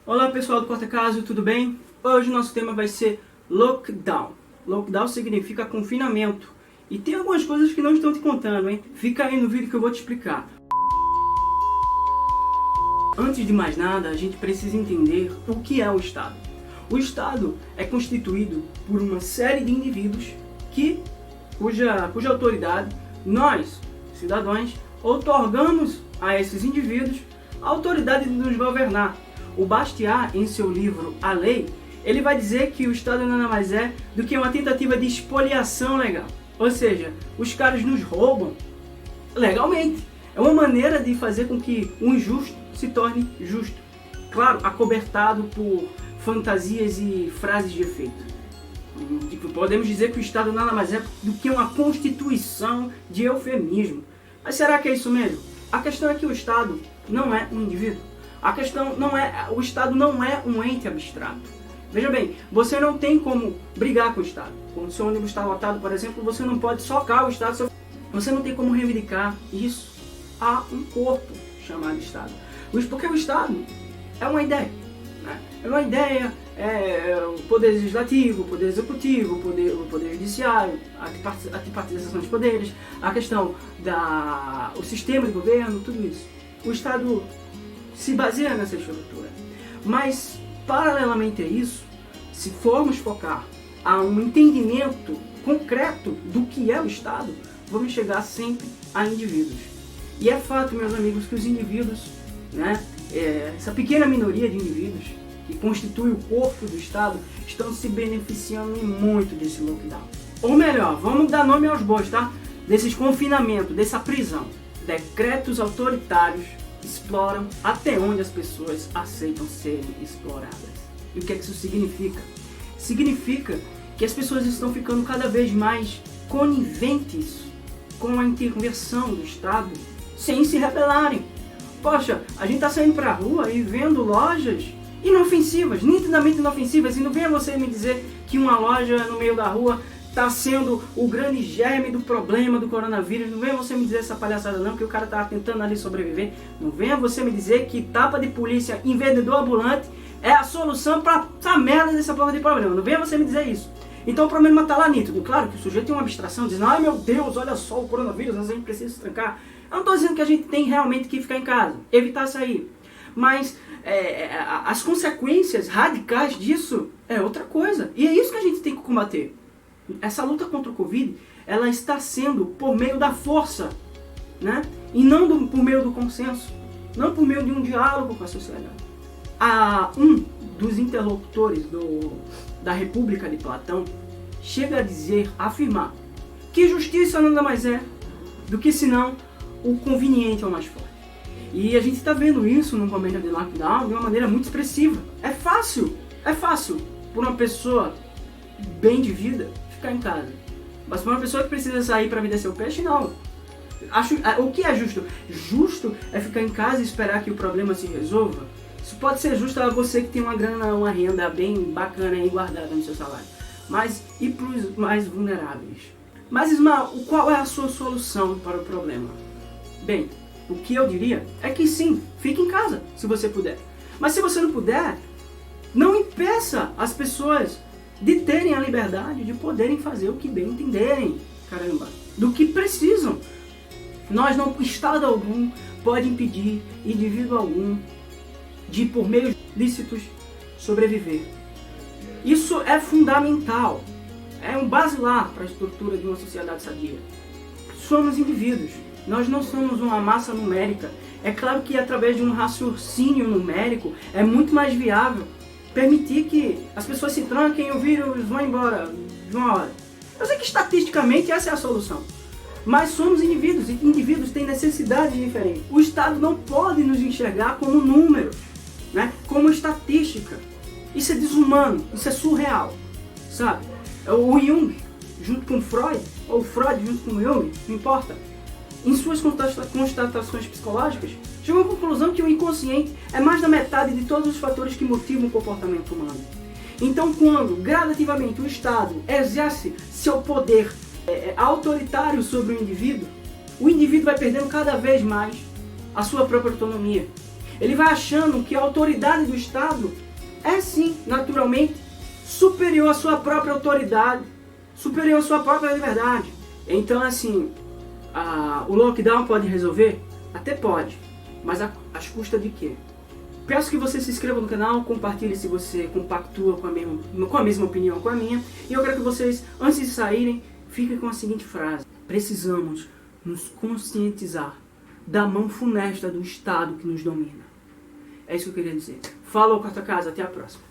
Olá pessoal do Corta Caso, tudo bem? Hoje o nosso tema vai ser lockdown. Lockdown significa confinamento. E tem algumas coisas que não estão te contando, hein? Fica aí no vídeo que eu vou te explicar. Antes de mais nada, a gente precisa entender o que é o Estado. O Estado é constituído por uma série de indivíduos cuja autoridade nós, cidadãos, outorgamos a esses indivíduos a autoridade de nos governar. O Bastiat, em seu livro A Lei, ele vai dizer que o Estado nada mais é do que uma tentativa de expoliação legal. Ou seja, os caras nos roubam legalmente. É uma maneira de fazer com que o injusto se torne justo. Claro, acobertado por fantasias e frases de efeito. Podemos dizer que o Estado nada mais é do que uma constituição de eufemismo. Mas será que é isso mesmo? A questão é que o Estado não é um indivíduo. A questão não é, o Estado não é um ente abstrato. Veja bem, você não tem como brigar com o Estado. Quando o seu ônibus está lotado, por exemplo, você não pode socar o Estado. Você não tem como reivindicar isso a um corpo chamado Estado. Porque o Estado é uma ideia. Né? É uma ideia, o poder legislativo, o poder executivo, o poder judiciário, a tripartização dos poderes, a questão o sistema de governo, tudo isso. O Estado se baseia nessa estrutura. Mas, paralelamente a isso, se formos focar a um entendimento concreto do que é o Estado, vamos chegar sempre a indivíduos. E é fato, meus amigos, que os indivíduos, essa pequena minoria de indivíduos que constitui o corpo do Estado, estão se beneficiando muito desse lockdown. Ou melhor, vamos dar nome aos bois, tá? Desses confinamentos, dessa prisão. Decretos autoritários exploram até onde as pessoas aceitam serem exploradas. E o que é que isso significa? Significa que as pessoas estão ficando cada vez mais coniventes com a intervenção do Estado sem se rebelarem. Poxa, a gente está saindo para a rua e vendo lojas inofensivas, nitidamente inofensivas, e não venha você me dizer que uma loja no meio da rua está sendo o grande germe do problema do coronavírus. Não venha você me dizer essa palhaçada não, que o cara está tentando ali sobreviver. Não venha você me dizer que tapa de polícia em vendedor ambulante é a solução para essa merda dessa porra de problema. Não venha você me dizer isso. Então o problema está lá nítido. Claro que o sujeito tem uma abstração, dizendo, ai meu Deus, olha só o coronavírus, a gente precisa se trancar. Eu não estou dizendo que a gente tem realmente que ficar em casa, evitar sair. Mas as consequências radicais disso é outra coisa. E é isso que a gente tem que combater. Essa luta contra o Covid, ela está sendo por meio da força, né? E não por meio do consenso, não por meio de um diálogo com a sociedade. Um dos interlocutores da República de Platão chega a afirmar que justiça nada mais é do que senão o conveniente é o mais forte. E a gente está vendo isso no momento de lockdown de uma maneira muito expressiva. É fácil por uma pessoa bem de vida ficar em casa. Mas para uma pessoa que precisa sair para vender seu peixe, não. O que é justo? Justo é ficar em casa e esperar que o problema se resolva. Isso pode ser justo a você que tem uma grana, uma renda bem bacana aí guardada no seu salário. Mas e para os mais vulneráveis? Mas Ismael, qual é a sua solução para o problema? Bem, o que eu diria é que sim, fique em casa, se você puder. Mas se você não puder, não impeça as pessoas de terem a liberdade de poderem fazer o que bem entenderem, caramba, do que precisam. Estado algum pode impedir indivíduo algum de, por meios lícitos, sobreviver. Isso é fundamental, é um basilar para a estrutura de uma sociedade sadia. Somos indivíduos, nós não somos uma massa numérica. É claro que através de um raciocínio numérico é muito mais viável permitir que as pessoas se tranquem e o vírus vá embora de uma hora. Eu sei que estatisticamente essa é a solução. Mas somos indivíduos, e indivíduos têm necessidades diferentes. O Estado não pode nos enxergar como números, como estatística. Isso é desumano, isso é surreal, sabe? O Jung, junto com Freud, ou Freud junto com Jung, não importa, em suas constatações psicológicas, chegou à conclusão que o inconsciente é mais da metade de todos os fatores que motivam o comportamento humano. Então, quando gradativamente o Estado exerce seu poder autoritário sobre o indivíduo vai perdendo cada vez mais a sua própria autonomia. Ele vai achando que a autoridade do Estado é sim, naturalmente, superior à sua própria autoridade, superior à sua própria liberdade. Então, assim, o lockdown pode resolver? Até pode, mas às custas de quê? Peço que você se inscreva no canal, compartilhe se você compactua com a mesma opinião com a minha. E eu quero que vocês, antes de saírem, fiquem com a seguinte frase: precisamos nos conscientizar da mão funesta do Estado que nos domina. É isso que eu queria dizer. Falou, Quarta Casa, até a próxima.